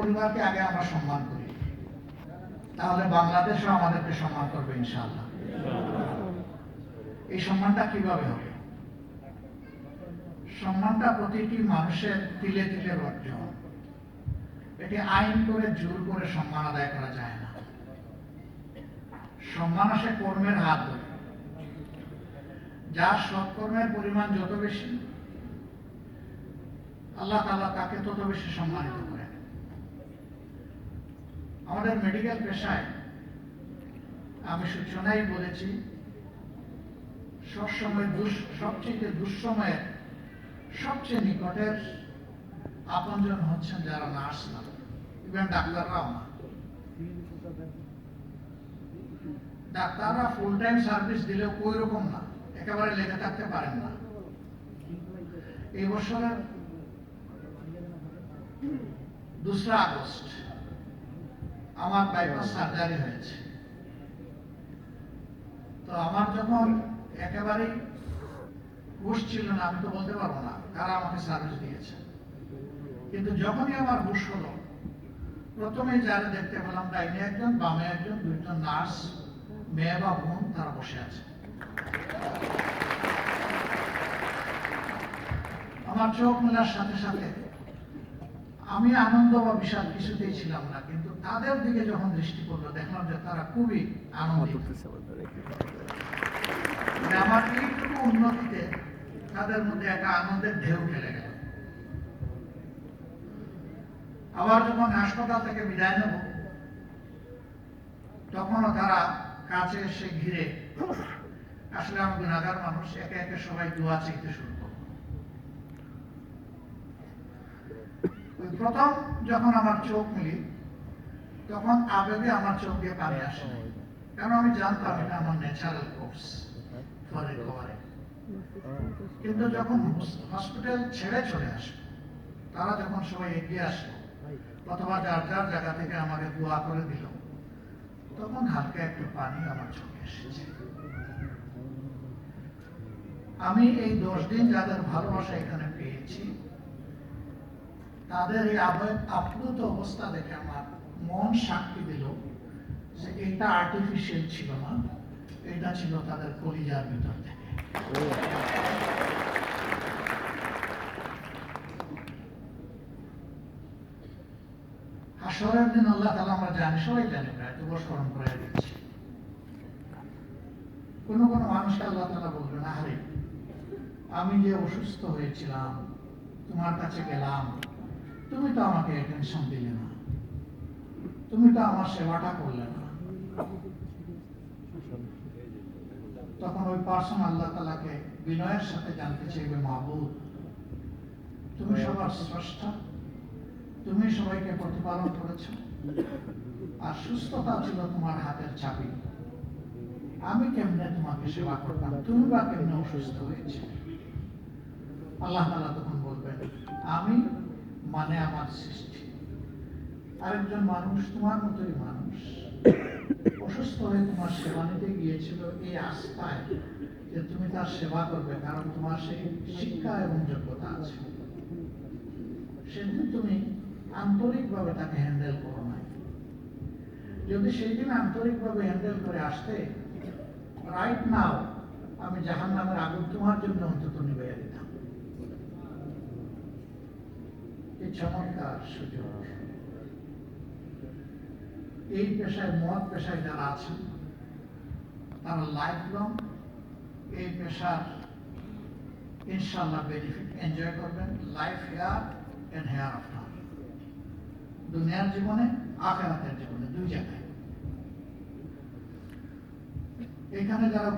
পরিবারকে আগে আমরা সম্মান করি, তাহলে বাংলাদেশও আমাদেরকে সম্মান করবে ইনশাআল্লাহ। এই সম্মানটা কিভাবে হবে? সম্মানটা প্রতিটি মানুষের তিলে তিলে অর্জন। এটি আইন করে জোর করে সম্মান আদায় করা যায় না। সম্মান আসে কর্মের হাত ধরে। যার সৎকর্মের পরিমাণ যত বেশি, আল্লাহ তাআলা তাকে তত বেশি সম্মানিত করেন। আমাদের মেডিকেল পেশায় আমি সূচনায় বলেছি, সবসময় সবচেয়ে দুঃসময়ের সবচেয়ে নিকটের আপনজন হচ্ছেন যারা নার্স না, ইভেন ডাক্তাররাও না। ডাক্তাররা ফুল টাইম সার্ভিস দিলেও ওই রকম না, একেবারে লেগে থাকতে পারেন না। এই বছরের 2 আগস্ট আমার বাইপাস সার্জারি হয়েছে। তো আমার যখন একেবারেই হুঁশ ছিল না, আমি তো বলতে পারবো না কারা আমাকে সার্ভিস দিয়েছে, কিন্তু যখনই আমার হুঁশ হলো, প্রথমেই যারা দেখতে পেলাম ডাইনে একজন, বামে একজন, 2জন নার্স, মেয়ে বা বোন, তারা বসে আছে। আমার চোখ মেলার সাথে সাথে আমি আনন্দ বা বিশাল কিছুতেই ছিলাম না, কিন্তু তাদের দিকে যখন দৃষ্টি পড়লো, দেখলাম যে তারা খুবই আনন্দিত। আমার এইটুকু উন্নতিতে তাদের মধ্যে একটা আনন্দের ঢেউ খেলে গেল। আবার যখন হাসপাতাল থেকে বিদায় নেব, তখনও তারা কাছে এসে ঘিরে, আসলে আমি গুনাহগার মানুষ, একে একে সবাই দোয়া চাইতে শুরু করল। প্রথম যখন আমার চোখ মিলি, তখন আবেগে আমার চোখ দিয়ে পানি আসে, কারণ আমি জানতাম এটা আমার ন্যাচারাল কোর্স ফর রিকভারি। কিন্তু যখন হসপিটাল ছেড়ে চলে আসে, তারা যখন সবাই এগিয়ে আসে অথবা যার যার জায়গা থেকে আমাকে দোয়া করে দিল, তখন হালকা একটু পানি আমার চোখে এসেছে। আমি এই 10 দিন যাদের ভালোবাসা এখানে পেয়েছি, তাদের এই আপ্লুত অবস্থা দেখে আমার মন সাক্ষী দিল যে এটা আর্টিফিশিয়াল ছিল না, এটা ছিল তাদের কলিজার ভিতর থেকে। হাসরের দিন আল্লাহ তাআলা, আমরা জানি, সবাই জানি, প্রায় তবুও স্মরণ করে দিচ্ছি, কোন কোন মানুষকে আল্লাহ তাআলা বলবেন, আরে আমি যে অসুস্থ হয়েছিলাম, তোমার কাছে গেলাম, তুমি তো আমাকে অ্যাটেনশন দিলে না, তুমি তো আমার সেবাটা করলে না। তখন ওই পার্সন আল্লাহ তাআলাকে বিনয়ের সাথে জানতে চাইবে, মাবুদ, তুমি সবার স্রষ্টা, তুমি সবাইকে প্রতিপালন করেছো, আর সুস্থতা ছিল তোমার হাতের চাবি, আমি কেমনে তোমাকে সেবা করতাম, তুমি বা কেমনে অসুস্থ হয়েছে? আল্লাহ তাআলা তখন বলবেন, আমি মানে আমার সৃষ্টি, আরেকজন মানুষ, তোমার মতোই মানুষ, অসুস্থ হয়ে তোমার সেবা নিতে গিয়েছিল এই আস্থায় যে তুমি তার সেবা করবে, কারণ তোমার সেই শিক্ষা এবং যোগ্যতা আছে। সেদিন তুমি আন্তরিকভাবে তাকে হ্যান্ডেল করো নাই। যদি সেই দিন আন্তরিকভাবে হ্যান্ডেল করে আসতে, রাইট নাও আমি জাহান্নামের আগুন তোমার জন্য অন্তত নিভিয়ে দিতাম। এই চমৎকার সুযোগ। এই পেশায়, মহৎ পেশায় যারা আছেন, তারা লাইফ লং এই পেশার ইনশাআল্লাহ বেনিফিট এনজয় করবেন, life here and hereafter, দুনিয়ার জীবনে, আখিরাতের জীবনে, 2 জায়গায়। এখানে যারা